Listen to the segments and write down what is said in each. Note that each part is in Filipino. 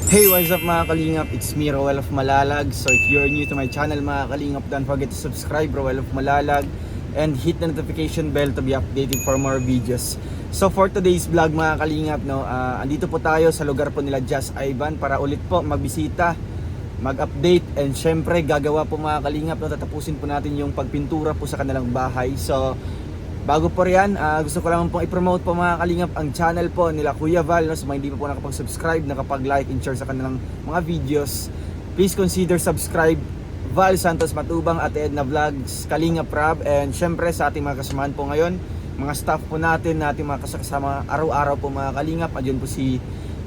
Hey, what's up mga kalingap? It's me, Roel of Malalag. So if you're new to my channel mga kalingap, don't forget to subscribe, Roel of Malalag, and hit the notification bell to be updated for more videos. So for today's vlog mga kalingap, andito po tayo sa lugar po nila Just Ivan para ulit po magbisita, mag-update, and syempre gagawa po mga kalingap, tatapusin po natin yung pagpintura po sa kanilang bahay. So bago po riyan, gusto ko lang pong i-promote po mga kalingap ang channel po nila Kuya Val. Sa mga hindi pa po nakapag-subscribe, nakapag-like and share sa kanilang mga videos, please consider subscribe. Val Santos Matubang at Edna Vlogs, Kalingap Rab, and syempre sa ating mga kasamahan po ngayon, mga staff po natin, ating mga kasama araw-araw po mga kalingap. Andyan po si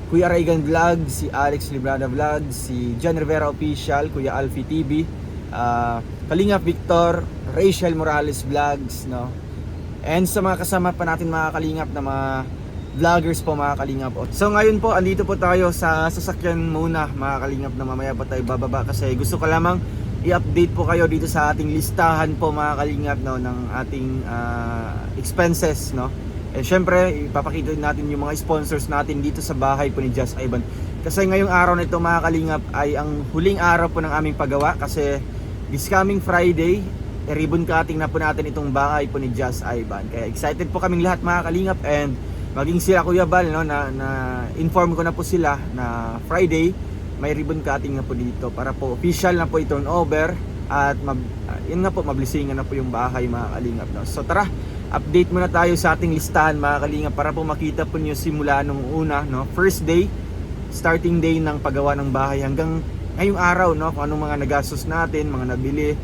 Kuya Reagan Vlogs, si Alex Librada Vlogs, si John Rivera Official, Kuya Alfie TV, Kalingap Victor, Rachel Morales Vlogs, and sa mga kasama pa natin mga kalingap na mga vloggers po mga kalingap. So ngayon po andito po tayo sa sasakyan muna mga kalingap, na mamaya pa tayo bababa kasi gusto ko lamang i-update po kayo dito sa ating listahan po mga kalingap ng ating expenses, and syempre ipapakita natin yung mga sponsors natin dito sa bahay po ni Just Ivan, kasi ngayong araw na ito mga kalingap ay ang huling araw po ng aming paggawa, kasi this coming Friday ribbon cutting na po natin itong bahay po ni Just Ivan. Kaya excited po kaming lahat mga kalingap, and maging sila Kuya Val, na inform ko na po sila na Friday may ribbon cutting na po dito para po official na po i-turn over at yun nga po, mablisingan na po yung bahay mga kalingap. So tara, update muna tayo sa ating listahan mga kalingap para po makita po nyo simula nung una, first day, starting day ng paggawa ng bahay hanggang ngayong araw, kung anong mga nagastos natin, mga nabili,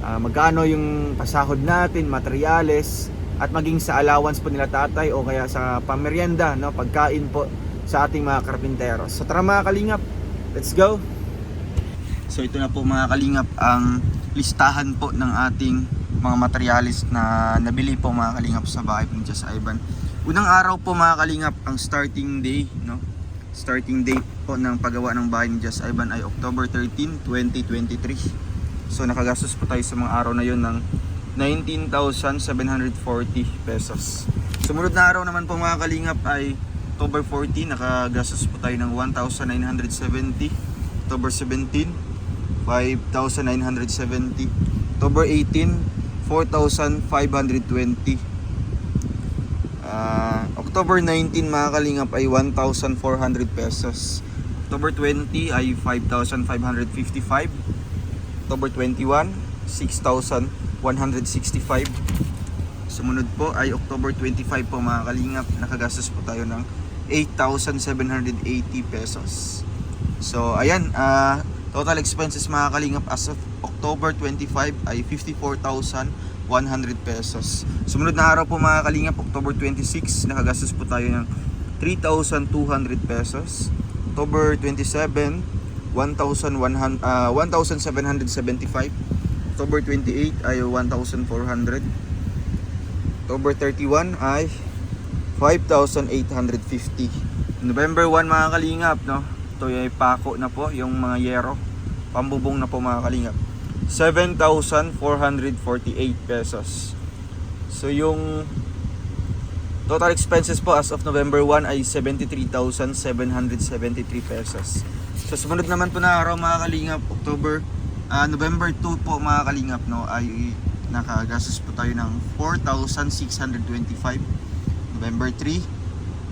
magkano yung pasahod natin, materyales, at maging sa allowance po nila tatay o kaya sa pamerienda, pagkain po sa ating mga karpinteros. So tara mga kalingap, let's go! So ito na po mga kalingap ang listahan po ng ating mga materyales na nabili po mga kalingap sa bahay po ni Just Ivan. Unang araw po mga kalingap, ang starting day, starting date po ng paggawa ng bahay ni Just Ivan ay October 13, 2023. So nakagastos po tayo sa mga araw na yun ng 19,740 pesos. Sumunod na araw naman po mga kalingap ay October 14, nakagastos po tayo ng 1,970. October 17, 5,970. October 18, 4,520. October 19 mga kalingap ay 1,400 pesos. October 20 ay 5,555. October 21, 6,165. Sumunod po ay October 25 po mga kalingap, nakagastos po tayo ng 8,780 pesos. So ayan, total expenses mga kalingap as of October 25 ay 54,100 pesos. Sumunod na araw po mga kalingap, October 26, nakagastos po tayo ng 3,200 pesos. October 27, 1,775. October 28 ay 1,400. October 31 ay 5,850. November 1 mga kalingap, ito ay pako na po, yung mga yero, pambubong na po mga kalingap, 7,448 pesos. So yung total expenses po as of November 1 ay 73,773 pesos. So sumunod naman po na araw mga kalingap, November 2 po mga kalingap, ay nakagastos po tayo ng 4,625. November 3,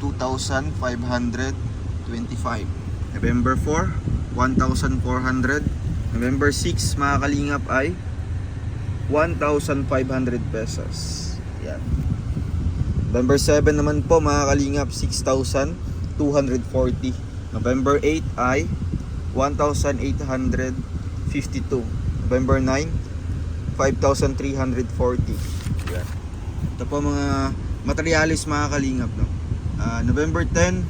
2,525. November 4, 1,400. November 6 mga kalingap ay 1,500 pesos. Yan. November 7 naman po mga kalingap, 6,240. November 8 ay 1,852. November 9, 5,340. Yan. Ito po mga materialis mga kalingap, November 10,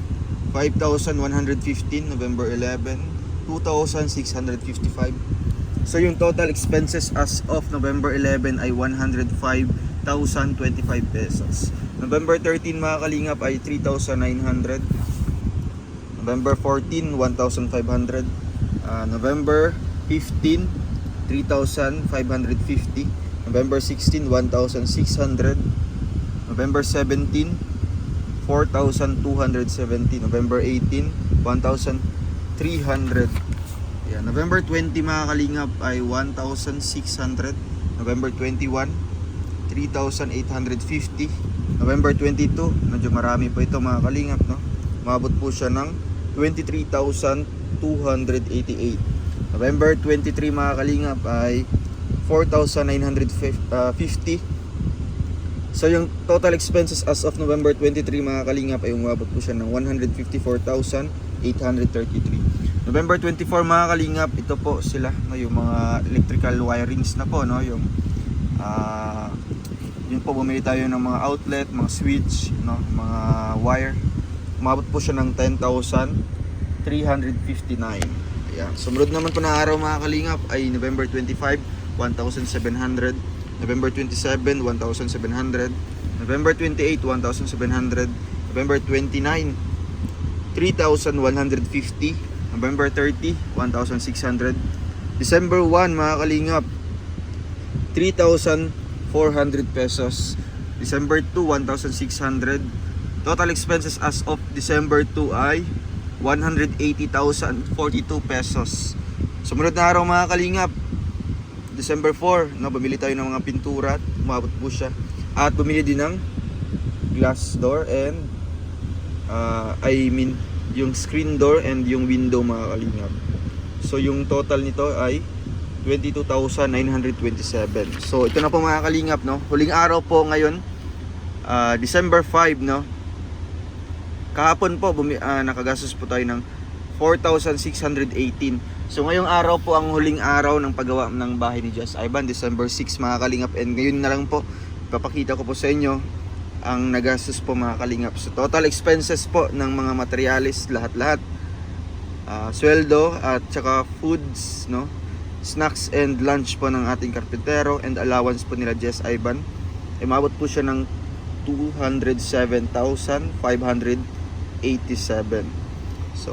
5,115. November 11, 2,655. So yung total expenses as of November 11 ay 105,025 pesos. November 13 mga kalingap ay 3,900. November 14, 1,500. November 15, 3,550. November 16, 1,600. November 17, 4,270. November 18, 1,000 300. Ayan, November 20 mga kalingap ay 1,600. November 21, 3,850. November 22, medyo marami po ito mga kalingap, no? Umabot po siya ng 23,288. November 23 mga kalingap ay 4,950. So yung total expenses as of November 23 mga kalingap ay umabot po siya ng 154,833. November 24 mga kalingap, ito po sila, no, yung mga electrical wirings na po, no, yung yun po, bumili tayo ng mga outlet, mga switch, no, mga wire. Umabot po siya ng 10,359. Ayan. Sumunod naman po na araw mga kalingap ay November 25, 1,700. November 27, 1,700. November 28, 1,700. November 29, 3,150. November 30, 1,600. December 1 mga kalingap, 3,400 pesos. December 2, 1,600. Total expenses as of December 2 ay 180,042 pesos. Sumunod na araw mga kalingap, December 4, no, bumili tayo ng mga pintura, umabot po siya. At bumili din ng glass door and yung screen door and yung window mga kalingap. So yung total nito ay 22,927. So ito na po mga kalingap, no. Huling araw po ngayon, December 5, no. Kahapon po nakagastos po tayo ng 4,618. So ngayong araw po ang huling araw ng paggawa ng bahay ni Just Ivan, December 6 mga kalingap. And ngayon na lang po ipapakita ko po sa inyo ang nagastos po mga kalingap. So total expenses po ng mga materialis, lahat-lahat, sweldo at saka foods, no, snacks and lunch po ng ating karpentero and allowance po nila Just Ivan, umabot po siya ng 207,587. So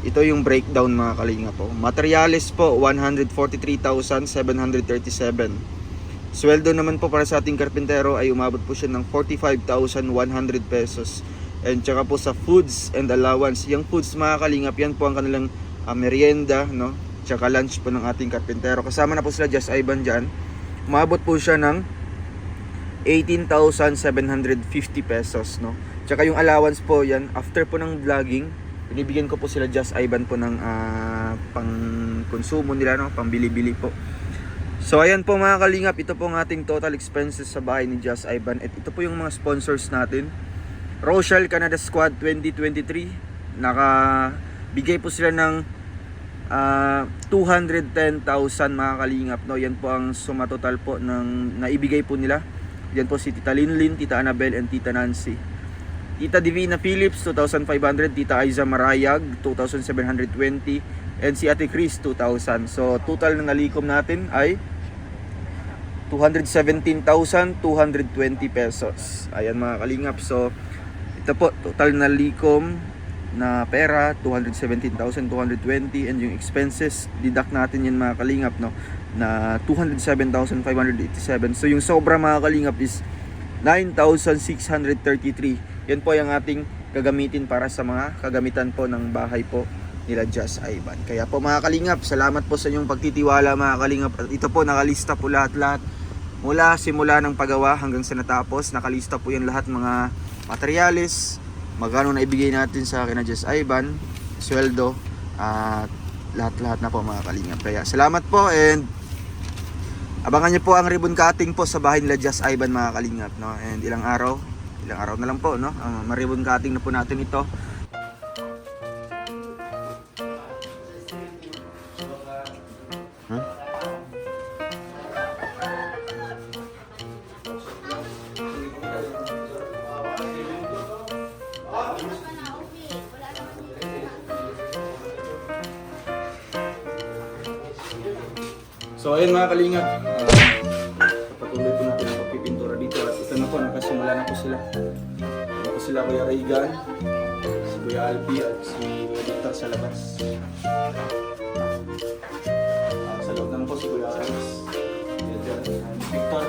ito yung breakdown mga kalingap po. Materialis po 143,737. Sweldo naman po para sa ating karpentero ay umabot po siya ng 45,100 pesos. And tsaka po sa foods and allowance, yung foods mga kalingap, yan po ang kanilang merienda, no? Tsaka lunch po ng ating karpentero. Kasama na po sila Just Ivan dyan. Umabot po siya ng 18,750 pesos, no? Tsaka yung allowance po yan, after po ng vlogging, binibigyan ko po sila Just Ivan po ng pang konsumo nila, no? Pang bili-bili po. So ayan po mga kalingap, ito po ang ating total expenses sa bahay ni Just Ivan. At ito po yung mga sponsors natin. Rochelle Canada Squad 2023, nakabigay po sila ng 210,000 mga kalingap, no? Yan po ang suma total po ng naibigay po nila. Yan po si Tita Linlin, Tita Annabel and Tita Nancy. Tita Divina Phillips 2,500, Tita Aiza Marayag 2,720 and si Ate Chris 2,000. So total na nalikom natin ay 217,220 pesos. Ayan mga kalingap. So ito po total na likom na pera 217,220 and yung expenses deduct natin yan mga kalingap, no, na 207,587. So yung sobra mga kalingap is 9,633. Yan po yung ating gagamitin para sa mga kagamitan po ng bahay po nila Just Ivan. Kaya po mga kalingap, salamat po sa inyong pagtitiwala mga kalingap. At ito po nakalista po lahat-lahat mula simula ng paggawa hanggang sa natapos. Nakalista po yan lahat, mga materialis, magkano na ibigay natin sa akin na Just Ivan, sweldo, at lahat-lahat na po mga kalingap. Kaya salamat po and abangan nyo po ang ribbon cutting po sa bahay nila Just Ivan mga kalingap, no? And ilang araw na lang po, no? Ma-ribbon cutting na po natin ito. So ayun mga kalingap, patuloy po natin ang pagpipintura dito at ito na po, nakasimula na po sila. Ito po sila Kuya Regan, si Kuya Alpi at si Victor sa labas. Sa loob naman po si Kuya Alex, Victor.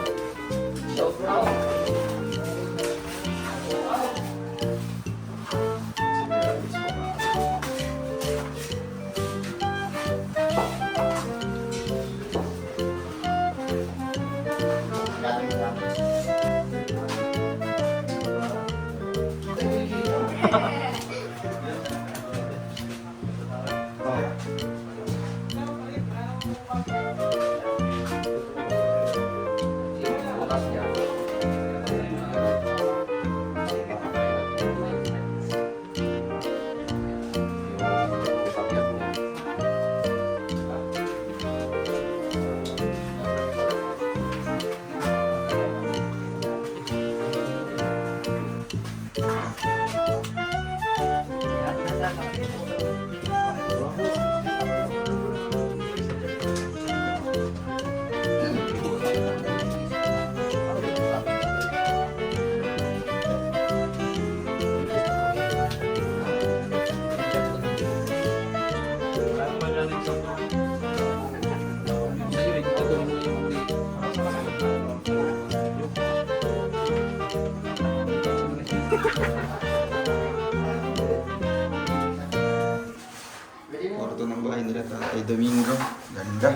Kwarto ng bahay nila Tatay Domingo. Ganda.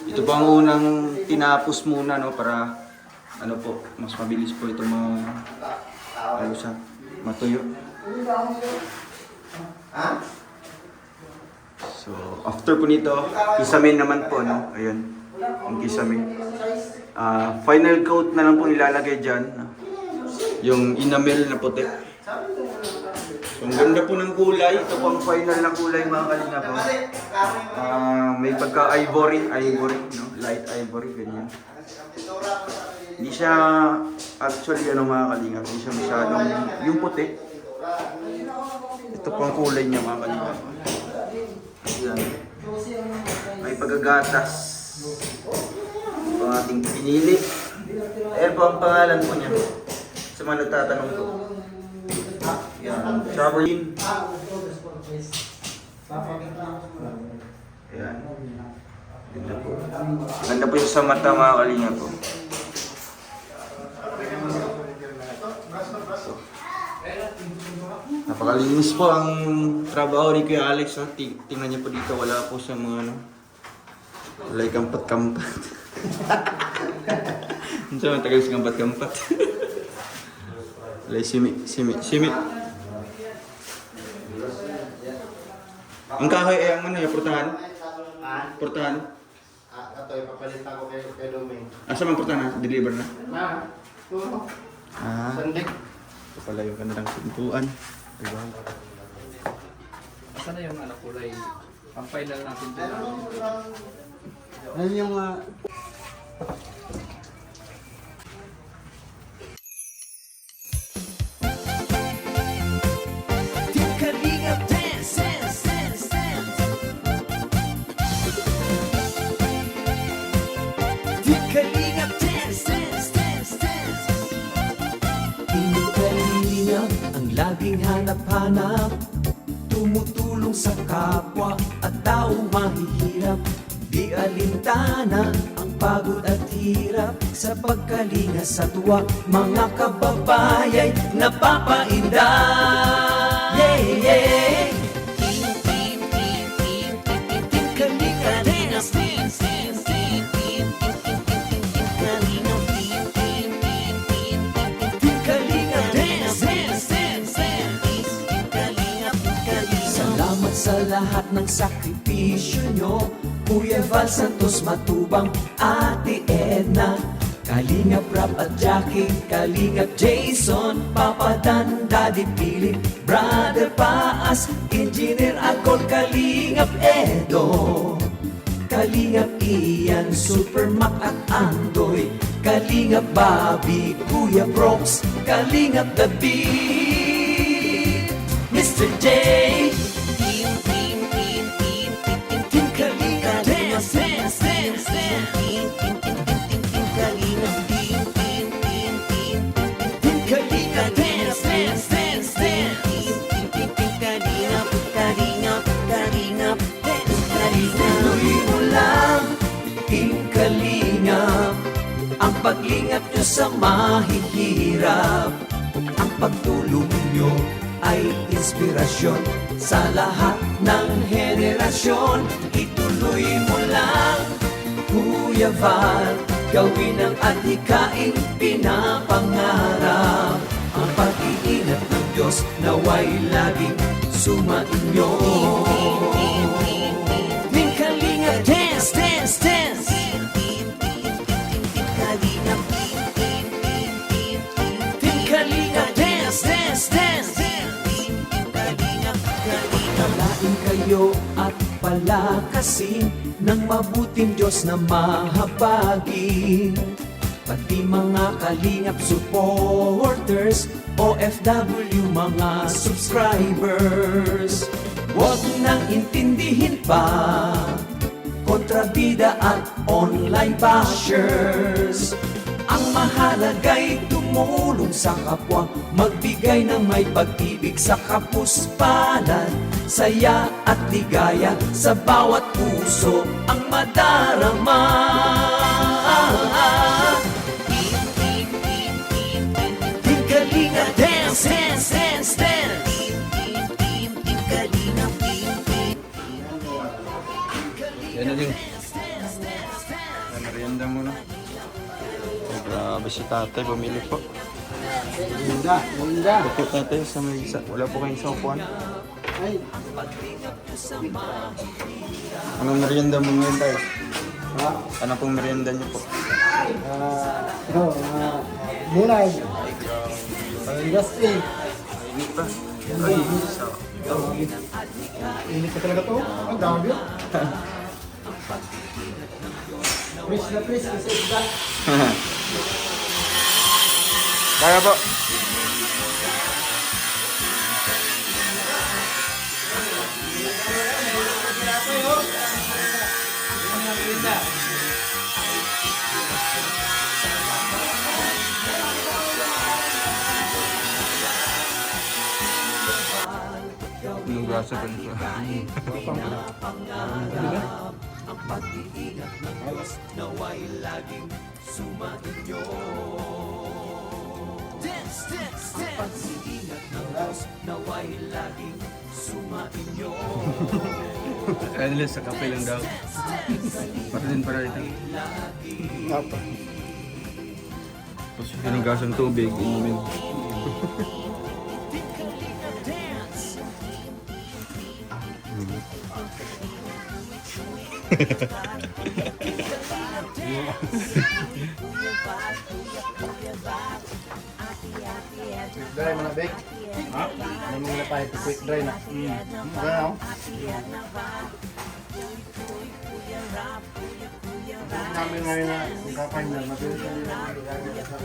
Ito pa ang unang tinapos muna, no, para ano po, mas mabilis po ito matuyo. So, after po nito, kisame naman po, no? Ayan, ang kisame. Final coat na lang po ilalagay dyan. Yung enamel na puti. So, ang ganda po ng kulay. Ito po ang final na kulay, mga kalinga po. May pagka-ivory, no? Light ivory, ganyan. Hindi siya, actually, mga kalinga, hindi siya masyadong, yung puti. Ito po ang kulay niya, mga kalinga po. Ayan. May pagagatas. Ito ang ating pinili. Ayan po ang pangalan po niya. Sa mga nagtatanong po. Ayan. Traveling. Ayan. Ganda po. Ganda po yung sa mata, mga kalinga po. Napakalinis po ang trabaho ni Kuya Alex. Tingnan niyo po dito, wala po siya mga walay kampat-kampat. Hindi siya matagal sa kampat-kampat. Walay simi. Ang kahoy ay ang portahan? Portahan? Ito, ipapalitan ko kay Doming. Asa mang portahan na? Deliver na? Sandik. Ito pala yung kanilang pintuan. Diba? Saan na yung kulay? Ang final natin dyan. Ano yung ang laging hanap-hanap, tumutulong sa kapwa at taong mahihirap. Di alintana ang pagod at hirap sa pagkalinga sa tuwa, mga kababayay napapainda. Yeah, yeah. Salamat sa lahat ng sakripisyo nyo, Kuya Val Santos Matubang, Ate Edna, Kalingap Rap at Jackie, Kalingap Jason, Papa Dan, Daddy Philip, Brother Paas, Engineer Akol, Kalingap Edo, Kalingap Ian, Super Mac at Andoy, Kalingap Bobby, Kuya Brooks, Kalingap David, Mr. J, ang paglingap nyo sa mahihirap, ang pagtulong nyo ay inspirasyon sa lahat ng henerasyon. Ituloy mo lang, Kuya Val, Gawin ang adhikaing pinapangarap. Ang pag-iingat ng Diyos naway laging sumainyo. Team Kalingap dance, dance, dance. Team Kalingap dance, dance, dance. Palain kayo at palakasin ng mabuting Diyos na mahabagin. Pati mga Kalingap supporters, OFW mga subscribers. Huwag nang intindihin pa kontrabida at online bashers. Ang mahalaga'y tumulong sa kapwa, magbigay ng may pag-ibig sa kapuspalan, saya at ligaya sa bawat puso ang madarama. Team Kalingap dance, dance, dance, dance. Yan na din. Merienda muna. Oh, grabe si tatay, bumili po. Linda, Linda. Ito tatay sa may isa. Wala po kayong sa upuan. Ay, Anong merienda mo ngayon tayo? ha? Ano pong merienda niyo po? Munay. Industry. Init pa. Ay, isa. Init ka talaga to? Ang dami. Please na please, kasi isda. Kaya po. Nugasa pa siya. Kaya nila sa kape lang daw. Para din para ito. Apa? Tapos hinugasan tubig, inumin. Dry mo na, Bek. Ha? Ano mo na pa ito, quick dry na. Ano? Namin ngayon na kakain na, mabilis na nila magagamit sa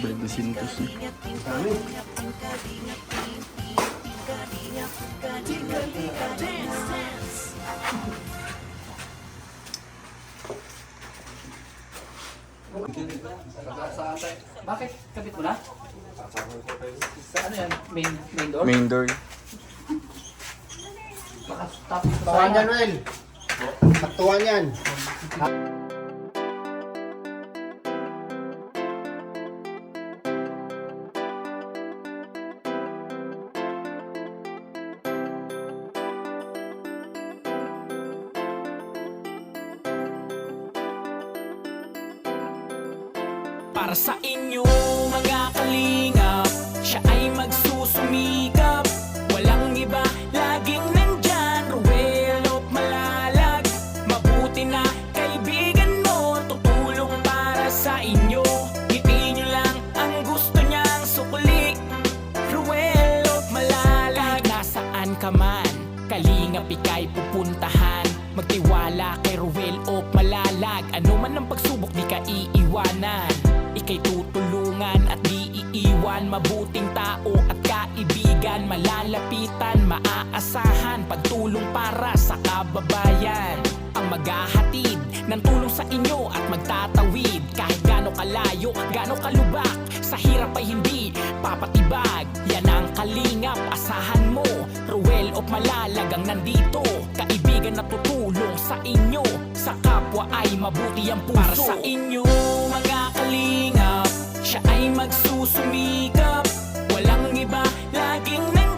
Balik na sintos niya. Bakit? Kabit mo na? Sa ano yan? Main door? Main door. Baka tapos sa Tuwan yan, Wel. Taktuan yan. Para sa inyo mga kalingap, siya ay magsusumikap. Walang iba, laging nandyan, Ruel of Malalag. Mabuti na kaibigan mo, tutulong para sa inyo. Ngiti nyo lang ang gusto niyang suklik, Ruel of Malalag. Nasaan ka man, kalingap ika'y pupuntahan. Magtiwala kay Ruel of Malalag. Ano man ang pagsubok, di ka iiwanan. Ika'y tutulungan at di iiwan. Mabuting tao at kaibigan, malalapitan, maaasahan. Pagtulong para sa kababayan, ang maghahatid ng tulong sa inyo at magtatawid. Kahit gaano kalayo, gaano kalubak, sa hirap ay hindi papatibag. Yan ang kalingap, asahan mo. Ruel of Malalag ang nandito, kaibigan na tutulong sa inyo. Sa kapwa ay mabuti ang puso. Para sa inyo mga kalingap, siya ay magsusumikap. Walang iba, laging nandito,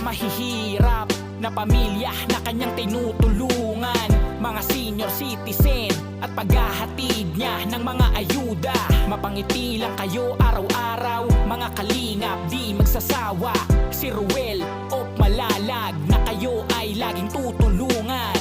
mahihirap na pamilya na kanyang tinutulungan, mga senior citizen at paghahatid niya ng mga ayuda. Mapangiti lang kayo araw-araw, mga kalingap di magsasawa. Si Ruel o Malalag na kayo ay laging tutulungan,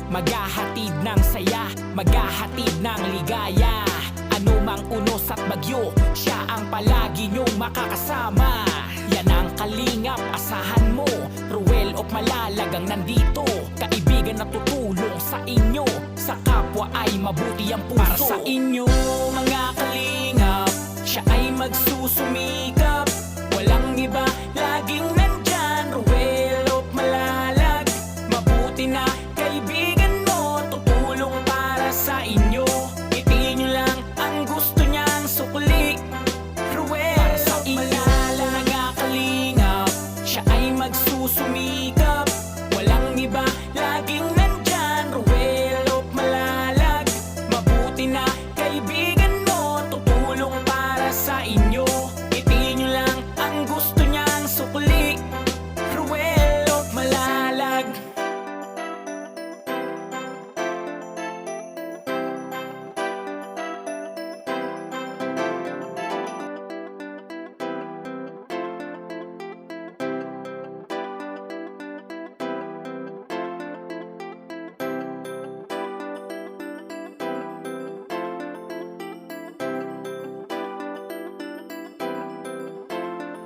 maghahatid ng saya, maghahatid ng ligaya. Ano mang unos at bagyo, siya ang palagi niyong makakasama. Yan ang kalingap, asahan mo. Ruel o Malalag ang nandito, kaibigan na tutulong sa inyo. Sa kapwa ay mabuti ang puso. Para sa inyo mga kalingap, siya ay magsusumikap. Walang iba, laging nandyan. Ruel o Malalag, mabuti na kaibigan mo, tutulong para sa inyo. Ngiti nyo lang ang gusto niyang sukli. Ruel o Malalag, mga kalingap, siya ay magsusumikap. Walang iba, laging nandyan. Ruel o Malalag, mabuti na kaibigan mo, tutulong para sa inyo. Ngiti nyo lang ang gusto niyang sukli. Ruel o Malalag.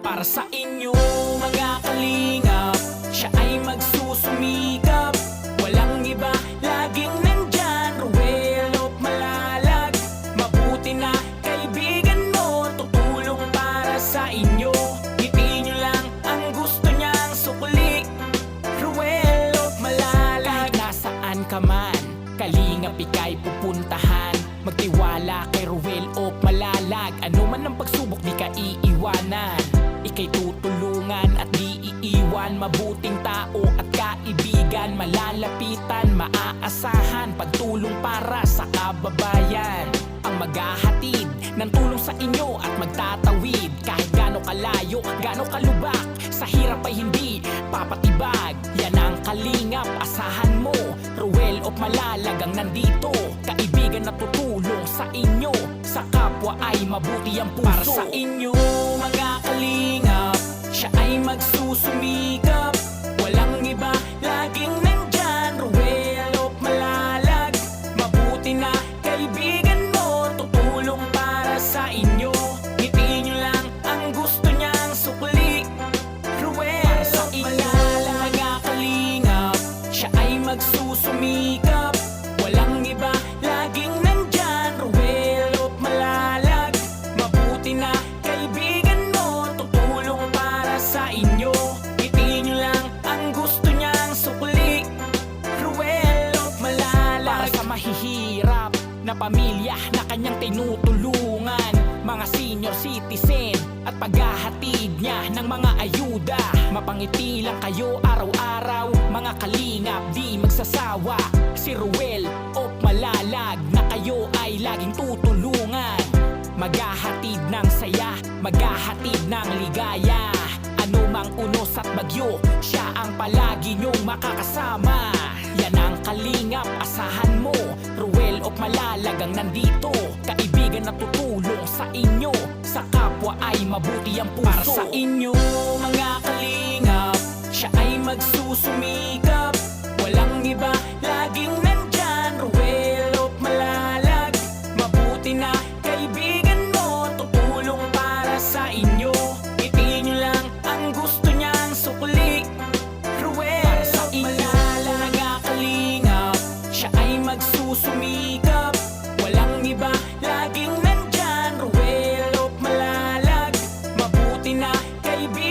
Para sa inyo mga kalingap, siya ay magsusumikap. Walang iba, laging nandyan. Ruel o Malalag, mabuti na kaibigan mo, tutulong para sa inyo. Ngiti nyo lang ang gusto niyang sukli. Ruel o Malalag, kahit nasaan ka man, kalingap ika'y pupuntahan. Magtiwala kay Ruel o Malalag, ano man ang pagsubok di ka iiwanan. Ika'y tutulungan at di iiwan, mabuting tao at kaibigan. Malalapitan, maaasahan, pagtulong para sa kababayan. Ang maghahatid ng tulong sa inyo at magtatawid. Kahit gaano kalayo, gaano kalubak, sa hirap ay hindi papatibag. Yan ang kalingap, asahan mo. Ruel o Malalag ang nandito, kaibigan na tutulong sa inyo. Sa kapwa ay mabuti ang puso. Para sa inyo mga kalingap, siya ay magsusumikap. Walang iba, laging nandyan. Ruel o Malalag, mabuti na kaibigan mo, tutulong para sa inyo. Ngiti nyo lang ang gusto niyang sukli. Ruel o Malalag, mga kalingap, siya ay magsusumikap. Walang iba, laging nandyan. Ruel o Malalag, mabuti na kaibigan mo, tutulong para sa inyo. Ngiti nyo lang ang gusto niyang sukli. Ruel o Malalag. Para sa mahihirap na pamilya na kanyang tinutulungan, mga senior citizen at paghahatid niya ng mga ayuda. Mapangiti lang kayo araw-araw, mga kalingap di magsasawa. Si Ruel o Malalag na kayo ay laging tutulungan, maghahatid ng saya, maghahatid ng ligaya. Ano mang unos at bagyo, siya ang palagi niyong makakasama. Yan ang kalingap, asahan mo. Ruel o Malalag ang nandito, kaibigan na tutulong sa inyo. Sa kapwa ay mabuti ang puso. Para sa inyo mga kalingap, siya ay magsusumikap. Walang iba, laging nandyan. Ruel o Malalag, mabuti na kaibigan mo, tutulong para sa inyo. Ngiti nyo lang ang gusto niyang sukli. Ruel o Malalag, mga kalingap, siya ay magsusumikap. Walang iba, laging nandyan. Ruel o Malalag, mabuti na kaibigan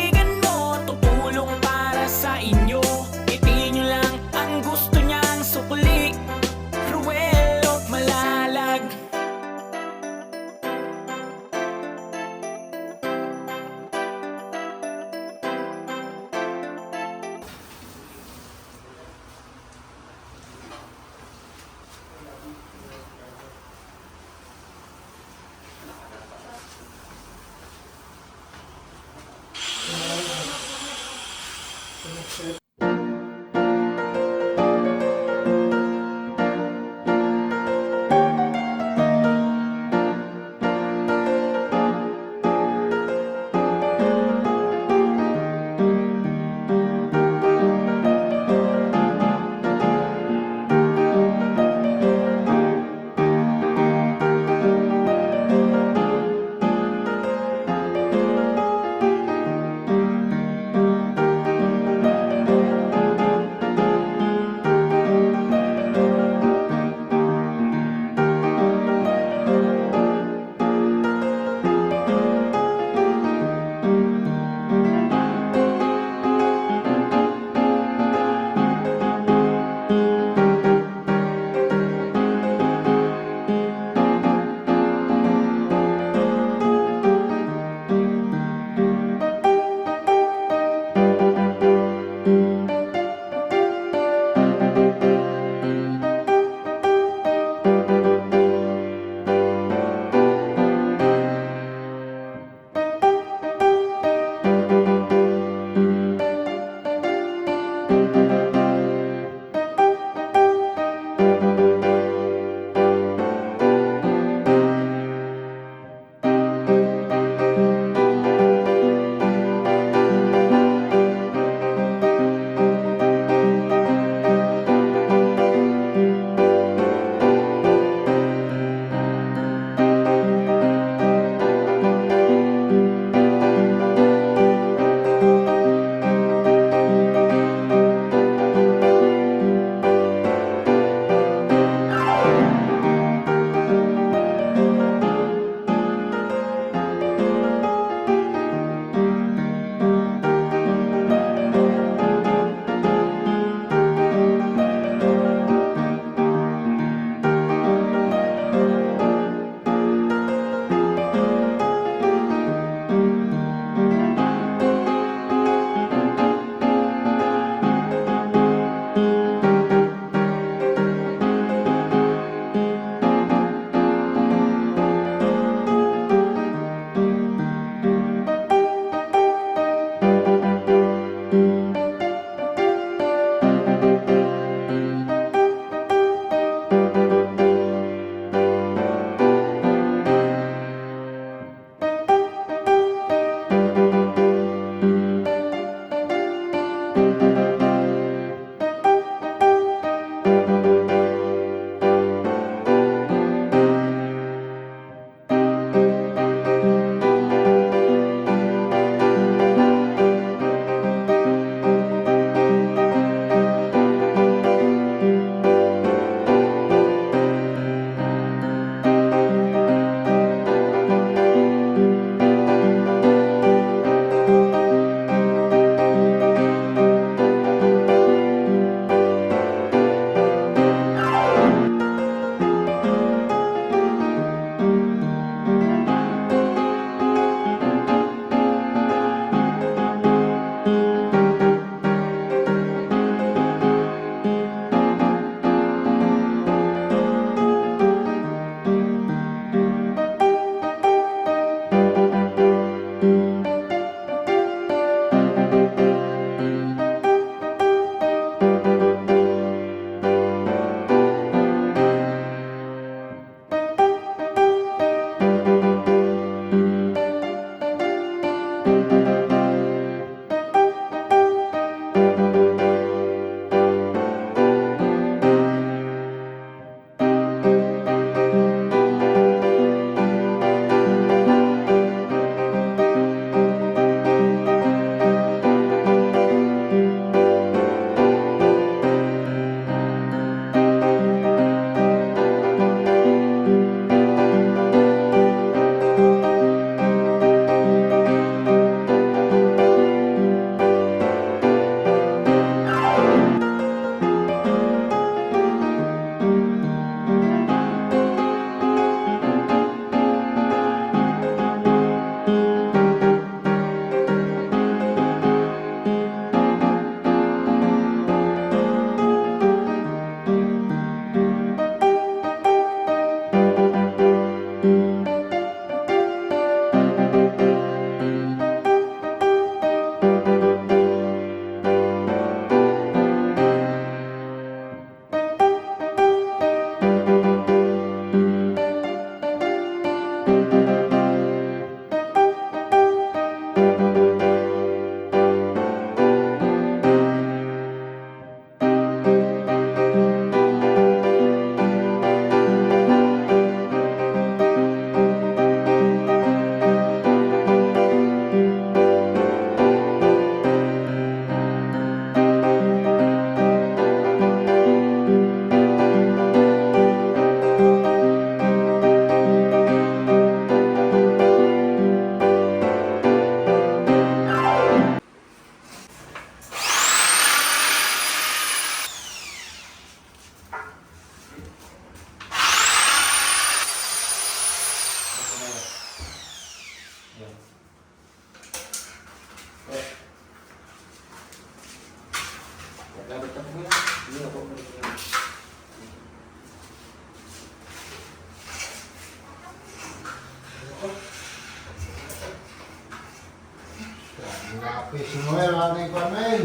Noel, mga Carmen.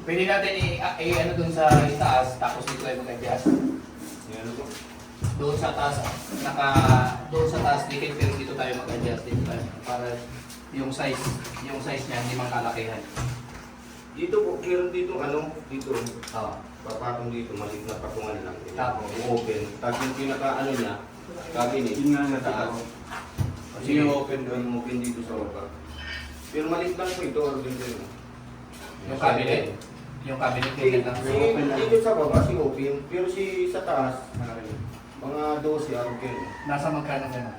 Pwede natin ano dun sa itaas, tapos dito tayo mag-adjust. Doon sa taas, doon sa taas dito, pero dito tayo mag-adjust dito tayo, para yung size niya hindi makalakihan. Dito po, meron dito dito. Oo. Papatong dito, maliit na patungan lang. Tapos? Open. Tapos yung pinaka niya, cabinet. Yun nga sa taas. Kasi yung open doon, open dito sa baba. Pero maliit lang po ito, order din. Yung cabinet. Yung cabinet din lang. Dito sa baba, si open. Pero si sa taas, mga 12 open. Nasa magkano gano'n?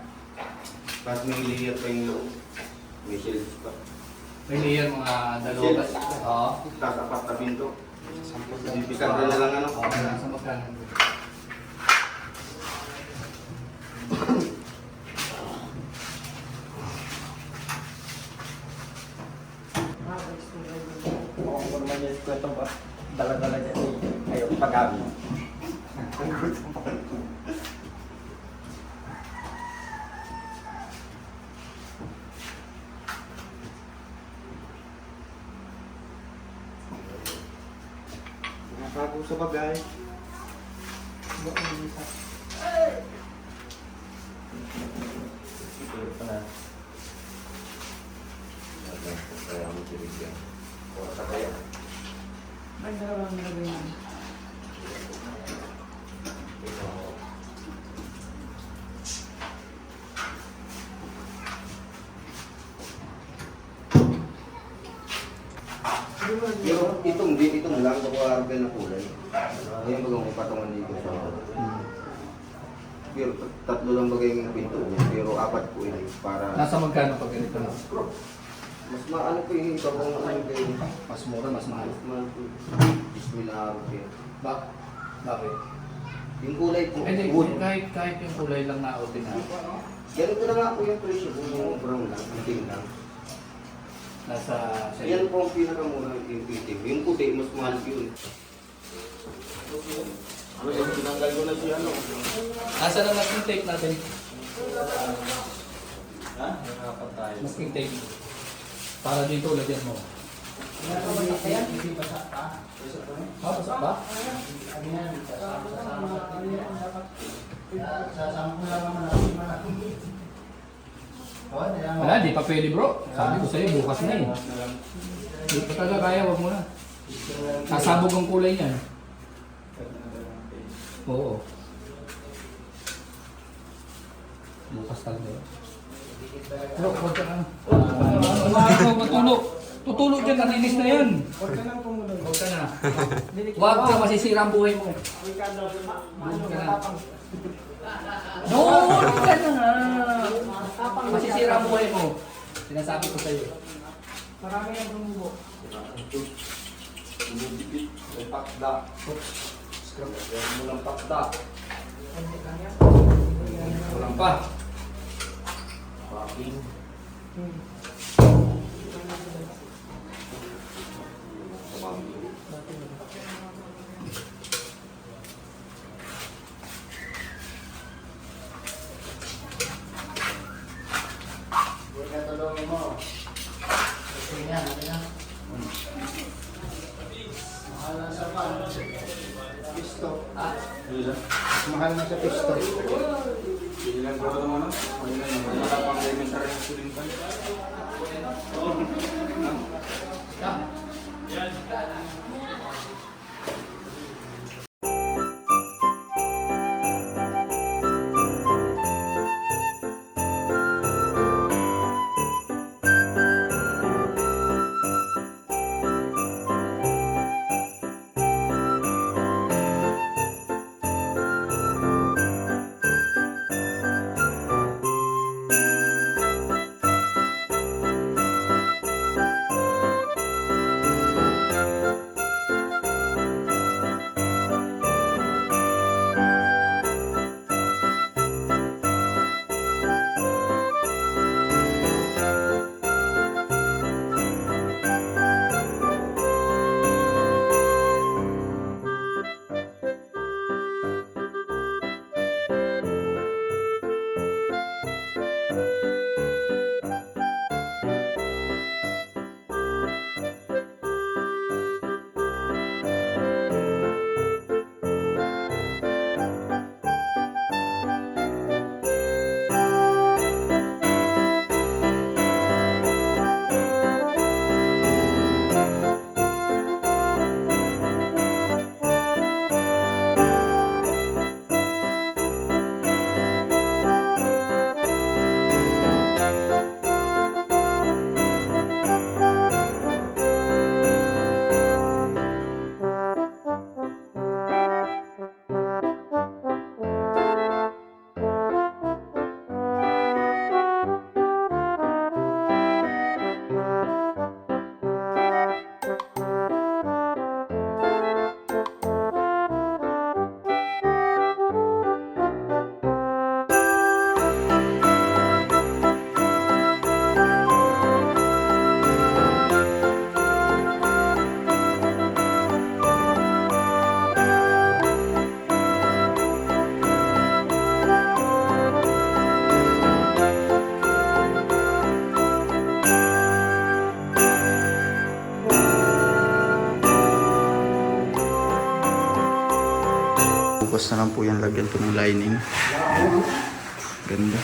Tapos may layer pa yung loob. May shelves pa. May layer mga dalawa. Oo. Tapos apat na pinto. Bibisan ka na lang ano. Oo, nasa magkano. Kung naman yung kwento ba, dala-dala niya ayaw pag-abi. Nakago sa bagay. Kaya mo tinigyan. Oras sa kaya. Pero itong lang, bago na kulay. Ngayon bagang ipatungan dito sa pero tatlo lang bagay yung pinto, pero apat po yun para Nasa magkano pag ganito na? mas maano po yung iba kung ano kayo. Mas mura, mas mahal. Mas mahal po. Bismillah po. Bakit? Yung kulay po, Hindi, wood. kahit yung kulay lang na ordinary. Ganito na nga po yung presyo po, yung brown lang, itim lang. Nasa Yan po ang pinakamura yung itim. Yung puti, mas mahal yun. Ano yung tinanggal ko na siya, ano? Nasa na masking tape natin? Ha? Nakapat tayo. Masking tape. Para dito, lagyan mo. Pasak pa? Wala, di pa pwede bro. Sabi ko sa'yo, bukas na eh. Di pa talaga kaya, wag mo na. Sasabog ang kulay niyan. Oo. Bukas talaga. Bro, huwag ka na. Matulog. Tutulog dyan, naninis na yan. Huwag ka na pumulog. Huwag ka na. Huwag ka, masisira ang buhay mo. Huwag ka na. No, huwag ka na. Masisira ang buhay mo. Sinasabi ko sa'yo. Marami ang bumubo. May pakda. Walang pakda. Walang pa. Paking. Mahal na sa pisto. Ilan ko naman, wala pang elementary na sulintan. bukas na lang po yan, lagyan po ng lining. Ganda.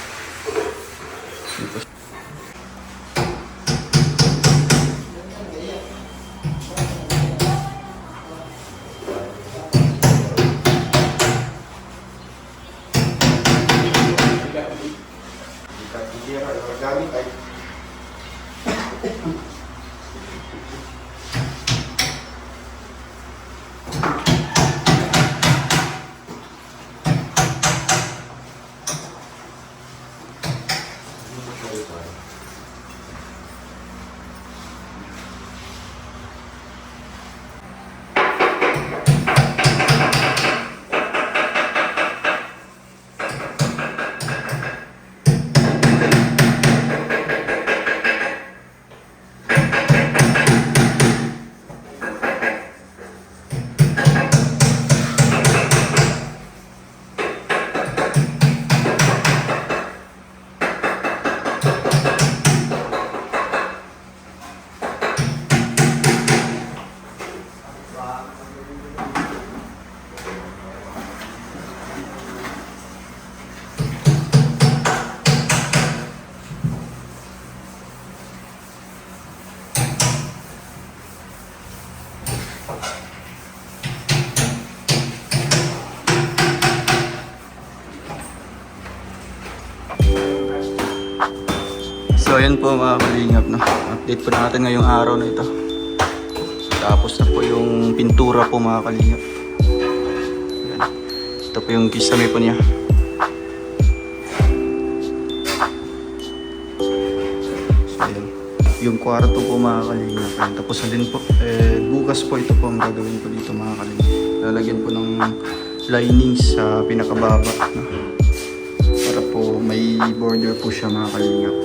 So ayan po mga kalingap, no? Update po natin ngayong araw na ito. Tapos na po yung pintura po mga kalingap. Ayan. Ito po yung kisame po niya. So ayan. Yung kwarto po mga kalingap. Ayan. Tapos na din po. Bukas po ito po ang gagawin po dito mga kalingap. Lalagyan po ng lining sa pinakababa, no? Para po may border po siya mga kalingap.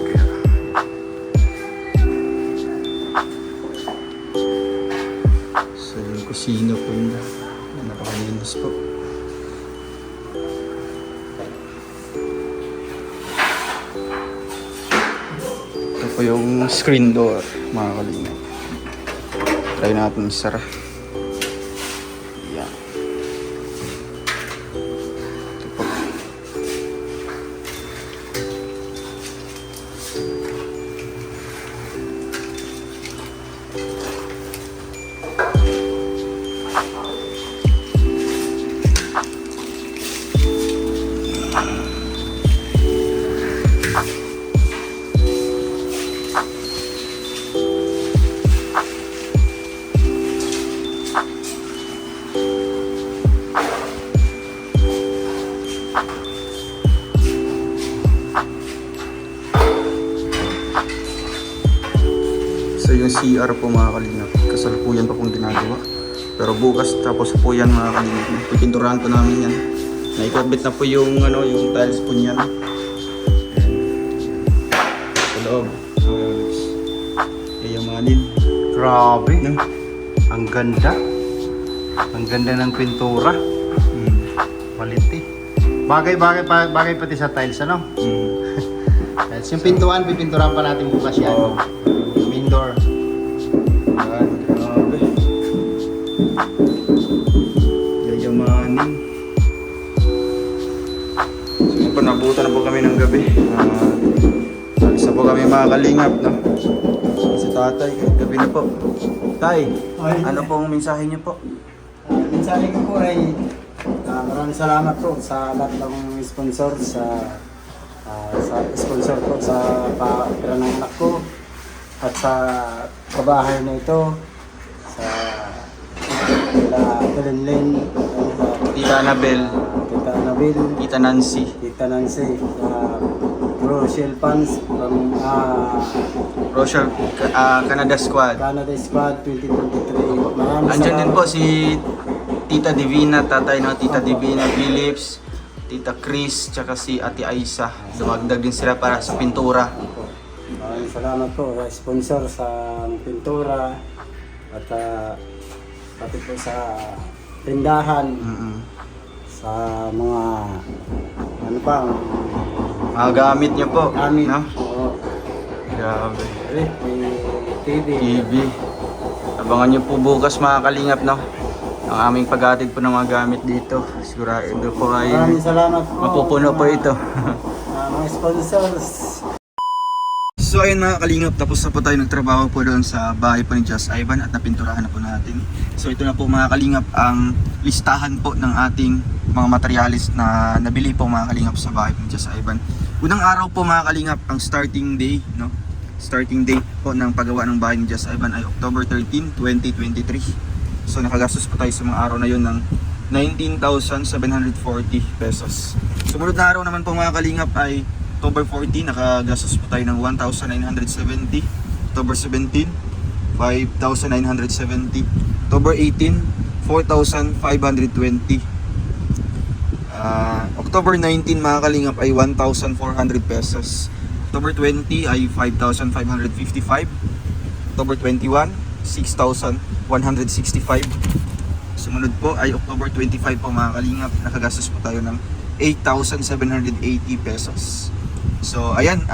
Kusina po nila. Napakalinis po. Ito po yung screen door mga kalingap. Try natin isara. Yan. Ito po. So yung CR po mga kalingap, kasalukuyan pa pong ginagawa. Pero bukas tapos po yan mga kalingap. Pipinturahan po namin yan. Naikabit na po yung yung tiles po niyan. Sa loob. Kaya mga lid. Grabe. No? Ang ganda. Ang ganda ng pintura. Quality. Bagay pati sa tiles, ano? Tiles. Yung pintuan, pipinturahan pa natin bukas yan. Oo. Yung indoor. Yan, grabe. Yayamanin. So yun po, nabutan na po kami ng gabi. Alis na po kami mga kalingap, no? Si tatay, kahit gabi na po. Tay, ano pong mensahe niyo po? Mensahe ko po ay maraming salamat po sa lahat ng sponsor sa sponsor po sa pera ng anak ko at sa kabahay na ito sa Kalinlin, Tita Annabel, Tita Annabel, Tita Nancy, Tita Nancy, Rochelle Pans from Rochelle, Canada Squad. Canada Squad 2023. Maraming Andyan din salamat. po si Tita Divina, tatay ng Tita Divina Phillips, Tita Chris, tsaka si Ate Aisa. Dumagdag din sila para sa pintura. Maraming salamat po sa sponsor sa pintura at pati po sa tindahan, sa mga ano pa, Mga gamit niyo po, gamit. no? Oo. Grabe. May TV. TV. Abangan niyo po bukas mga kalingap, no? ang aming pag-atid po ng mga gamit dito. Sigurado po ay Maraming salamat po. mapupuno po ito. Mga sponsors. So ayun mga kalingap, tapos na po tayo nagtrabaho po doon sa bahay po ni Just Ivan at napinturahan na po natin. So ito na po mga kalingap ang listahan po ng ating mga materialis na nabili po mga kalingap sa bahay po ni Just Ivan. Unang araw po mga kalingap, ang starting day, no? Starting day po ng paggawa ng bahay ni Just Ivan ay October 13, 2023. So nakagastos po tayo sa mga araw na yun ng 19,740 pesos. Sumunod na araw naman po mga kalingap ay October 14, nakagastos po tayo ng 1,970. October 17, 5,970. October 18, 4,520. October 19 mga kalingap ay 1,400 pesos. October 20 ay 5,555. October 21, 6,165. Sumunod po ay October 25 po mga kalingap, nakagastos po tayo ng 8,780 pesos. So ayan,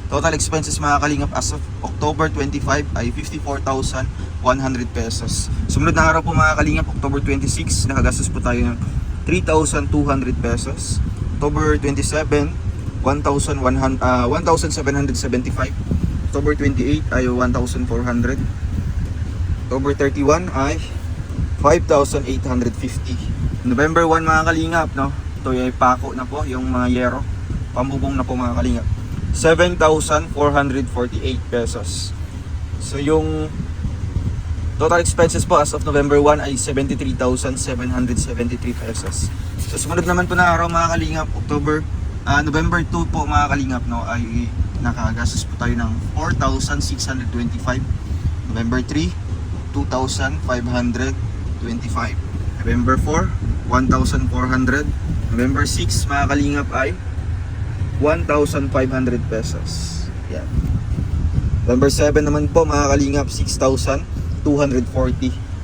total expenses mga kalingap as of October 25 ay 54,100 pesos. Sumunod na araw po mga kalingap, October 26, nakagastos po tayo ng 3,200 pesos. October 27, 1,775. October 28 ay 1,400. October 31 ay 5,850. November 1 mga kalingap, no? Ito ay pako na po, yung mga yero. Pambubong na po mga kalingap. 7,448 pesos. So yung total expenses po as of November 1 ay 73,773 pesos. So sumunod naman po na araw mga kalingap, November 2 po mga kalingap, no, ay nakagastos po tayo ng 4,625. November 3, 2,525. November 4, 1,400. November 6 mga kalingap ay 1,500 pesos. Yan. November 7 naman po mga kalingap, 6,240.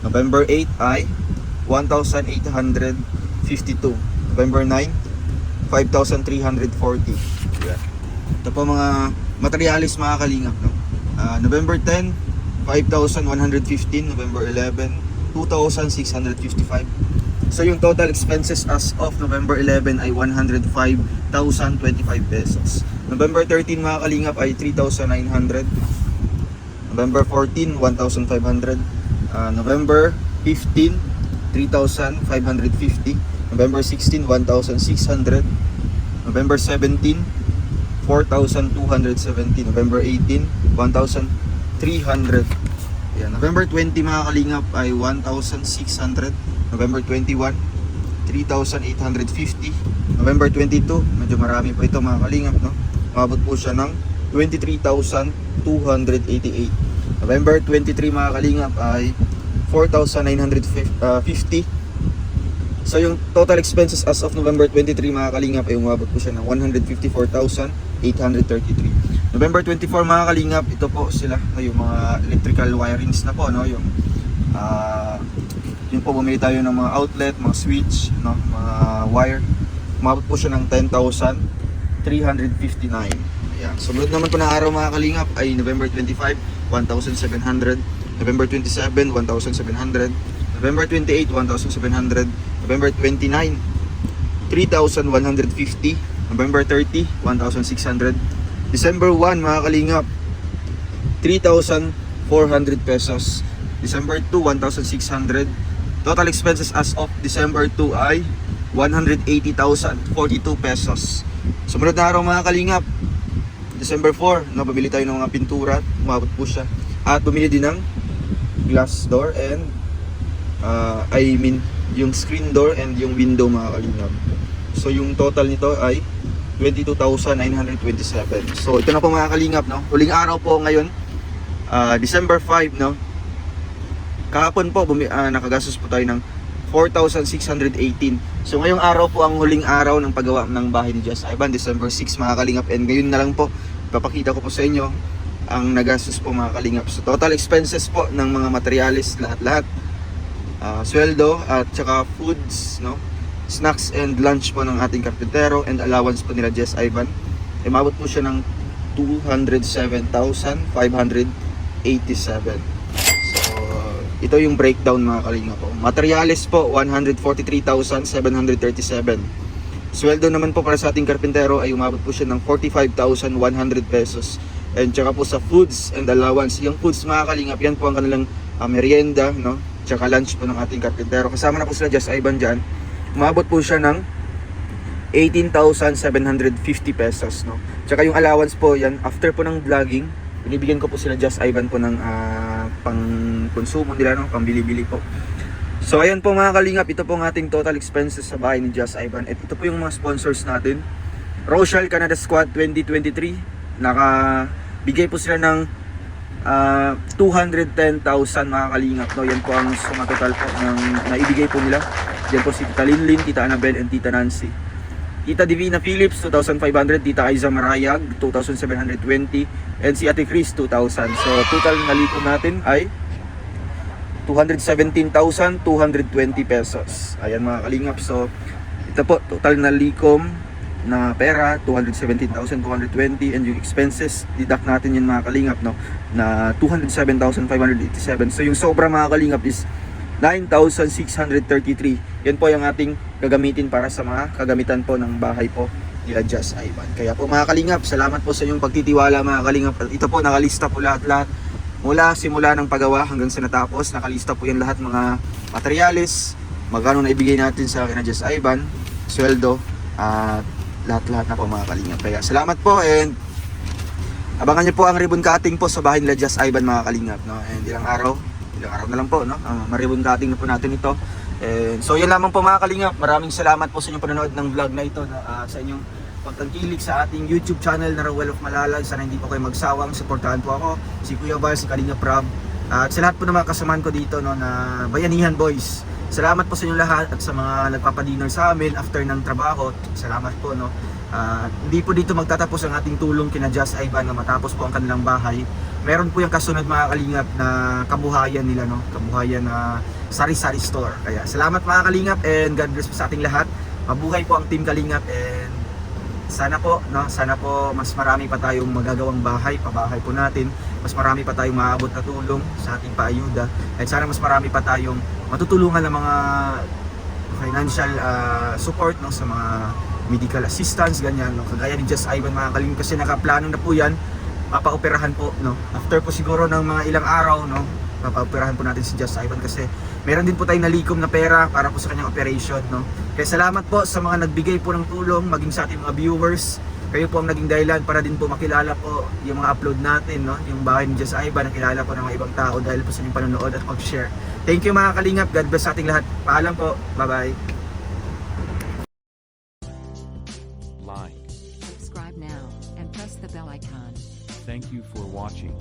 November 8 ay 1,852. November 9, 5,340. Yan. Ito po mga materialis mga kalingap, no? November 10, 5,115. November 11, 2,655. So yung total expenses as of November 11 ay 105,025 pesos. November 13 mga kalingap ay 3,900. November 14, 1,500. November 15, 3,550. November 16, 1,600. November 17, 4,270. November 18, 1,300. Yan. November 20 mga kalingap ay 1,600. November 21, 3,850. November 22, medyo marami po ito mga kalingap, no? Umabot po siya ng 23,288. November 23 mga kalingap ay 4,950. So yung total expenses as of November 23 mga kalingap ay umabot po siya ng 154,833. November 24 mga kalingap, ito po sila, yung mga electrical wirings na po, no? Yung po bumili tayo ng mga outlet, mga switch, no? Mga wire. Umabot po siya ng 10,359. Ayan. Sumunod naman po na araw mga kalingap ay November 25, 1,700. November 27, 1,700. November 28, 1,700. November 29, 3,150. November 30, 1,600. December 1 mga kalingap, 3,400 pesos. December 2, 1,600. Total expenses as of December 2 ay 180,042 pesos. Sumunod na araw mga kalingap, December 4, no, bumili tayo ng mga pintura, umabot po siya. At bumili din ng glass door and yung screen door and yung window mga kalingap. So yung total nito ay 22,927. So ito na po mga kalingap, no. Huling araw po ngayon, December 5, no. Kahapon po nakagastos po tayo ng 4,618. So ngayong araw po ang huling araw ng paggawa ng bahay ni Just Ivan, December 6 mga kalingap. And ngayon na lang po ipapakita ko po sa inyo ang nagastos po mga kalingap. So total expenses po ng mga materialis, lahat-lahat, sweldo at saka foods, no, snacks and lunch po ng ating karpintero and allowance po nila Just Ivan, umabot po siya ng 207,587. So ito yung breakdown mga kalinga po. Materials po, 143,737. Sweldo naman po para sa ating karpintero ay umabot po siya ng 45,100 pesos. And tsaka po sa foods and allowance, yung foods mga kalingap, yan po ang kanilang merienda, no? Tsaka lunch po ng ating karpintero. Kasama na po sila Just Ivan dyan. Umabot po siya ng 18,750 pesos, no? Tsaka yung allowance po, yan, after po ng vlogging, binibigyan ko po sila Just Ivan po ng pang konsumo nila, no? Pang bili-bili po. So ayan po mga kalingap, ito po ang ating total expenses sa bahay ni Just Ivan. At ito po yung mga sponsors natin. Rochelle Canada Squad 2023, nakabigay po sila ng 210,000 mga kalingap, no? Yan po ang suma total po ng naibigay po nila. Yan po si Tita Linlin, Tita Annabel, and Tita Nancy. Tita Divina Phillips 2,500, Tita Aiza Marayag 2,720, and si Ate Chris 2,000. So total na likom natin ay 217,220 pesos. Ayan mga kalingap. So ito po total na likom na pera 217,220, and yung expenses deduct natin yun mga kalingap, no, na 207,587. So yung sobra mga kalingap is 9,633. Yan po yung ating gagamitin para sa mga kagamitan po ng bahay po nila Just Ivan. Kaya po mga kalingap, salamat po sa inyong pagtitiwala mga kalingap. Ito po nakalista po lahat mula simula ng paggawa hanggang sa natapos. Nakalista po yan lahat mga materyales, magkano na ibigay natin sa kina Just Ivan, sweldo, at lahat na po mga kalingap. Kaya salamat po, and abangan niyo po ang ribbon cutting po sa bahay nila Just Ivan mga kalingap, no? And ilang araw na lang po, no? Maribon cutting na po natin ito. And so yan lamang po mga kalingap. Maraming salamat po sa inyong panonood ng vlog na ito, sa inyong pagtangkilik sa ating YouTube channel na Rowell of Malalag. Sana hindi po kayo magsawang suportahan po ako, si Kuya Val, si Kalingap Rob, at sa lahat po ng mga kasamahan ko dito, no, na Bayanihan Boys. Salamat po sa inyong lahat, at sa mga nagpapadinner sa amin after ng trabaho. Salamat po, no. Hindi po dito magtatapos ang ating tulong kina Just Ivan na matapos po ang kanilang bahay. Meron po yung kasunod mga kalingap na kabuhayan nila, no? Kabuhayan na sari-sari store. Kaya salamat mga kalingap, and God bless po sa ating lahat. Mabuhay po ang Team Kalingap, and sana po mas marami pa tayong magagawang bahay, pabahay po natin. Mas marami pa tayong maaabot na tulong sa ating paayuda. At sana mas marami pa tayong matutulungan ng mga financial support, no, sa mga medical assistance, ganyan, no? Kagaya ni Just Ivan mga kalingap, kasi nakaplano na po yan, papaoperahan po, no? After po siguro ng mga ilang araw, no, papaoperahan po natin si Just Ivan, kasi meron din po tayong nalikom na pera para po sa kanyang operation, no? Kaya salamat po sa mga nagbigay po ng tulong, maging sa ating mga viewers. Kayo po ang naging dahilan para din po makilala po yung mga upload natin, no? Yung bahay ni Just Ivan, nakilala po ng mga ibang tao dahil po sa inyong panonood at pag-share. Thank you mga kalingap, God bless sa ating lahat. Paalam po, bye-bye. Like. Subscribe now and press the bell icon. Thank you for watching.